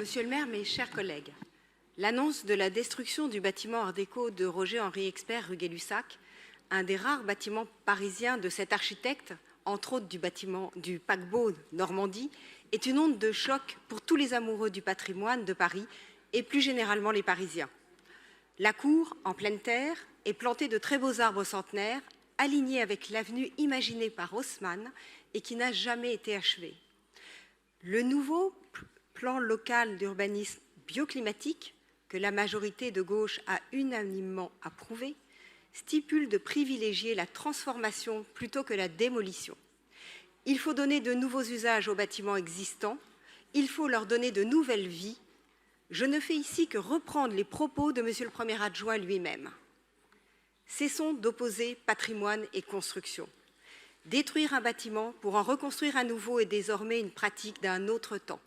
Monsieur le maire, mes chers collègues, l'annonce de la destruction du bâtiment Art déco de Roger-Henri Expert rue Gay-Lussac, un des rares bâtiments parisiens de cet architecte, entre autres du paquebot Normandie, est une onde de choc pour tous les amoureux du patrimoine de Paris et plus généralement les Parisiens. La cour, en pleine terre, est plantée de très beaux arbres centenaires, alignés avec l'avenue imaginée par Haussmann et qui n'a jamais été achevée. Le nouveau plan local d'urbanisme bioclimatique, que la majorité de gauche a unanimement approuvé, stipule de privilégier la transformation plutôt que la démolition. Il faut donner de nouveaux usages aux bâtiments existants, il faut leur donner de nouvelles vies. Je ne fais ici que reprendre les propos de Monsieur le Premier adjoint lui-même. Cessons d'opposer patrimoine et construction. Détruire un bâtiment pour en reconstruire un nouveau est désormais une pratique d'un autre temps.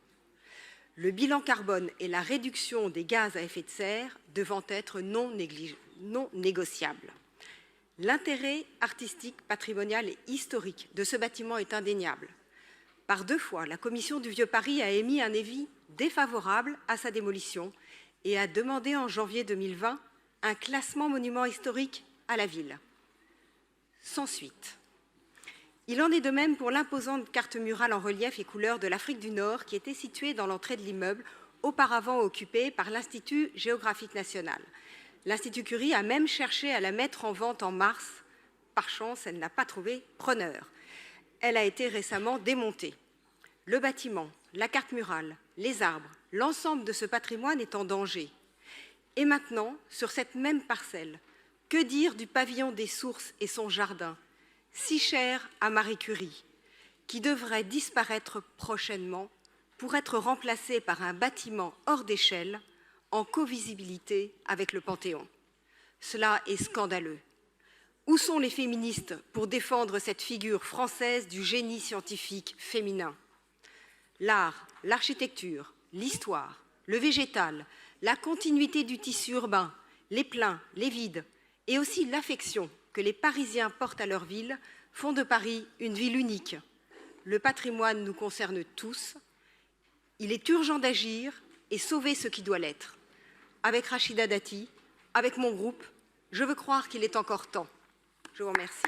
Le bilan carbone et la réduction des gaz à effet de serre devant être non négociables. L'intérêt artistique, patrimonial et historique de ce bâtiment est indéniable. Par 2 fois, la commission du Vieux Paris a émis un avis défavorable à sa démolition et a demandé en janvier 2020 un classement monument historique à la ville. Sans suite. Il en est de même pour l'imposante carte murale en relief et couleurs de l'Afrique du Nord qui était située dans l'entrée de l'immeuble, auparavant occupée par l'Institut géographique national. L'Institut Curie a même cherché à la mettre en vente en mars. Par chance, elle n'a pas trouvé preneur. Elle a été récemment démontée. Le bâtiment, la carte murale, les arbres, l'ensemble de ce patrimoine est en danger. Et maintenant, sur cette même parcelle, que dire du pavillon des sources et son jardin, si cher à Marie Curie, qui devrait disparaître prochainement pour être remplacé par un bâtiment hors d'échelle en covisibilité avec le Panthéon. Cela est scandaleux. Où sont les féministes pour défendre cette figure française du génie scientifique féminin? L'art, l'architecture, l'histoire, le végétal, la continuité du tissu urbain, les pleins, les vides, et aussi l'affection que les Parisiens portent à leur ville font de Paris une ville unique. Le patrimoine nous concerne tous. Il est urgent d'agir et sauver ce qui doit l'être. Avec Rachida Dati, avec mon groupe, je veux croire qu'il est encore temps. Je vous remercie.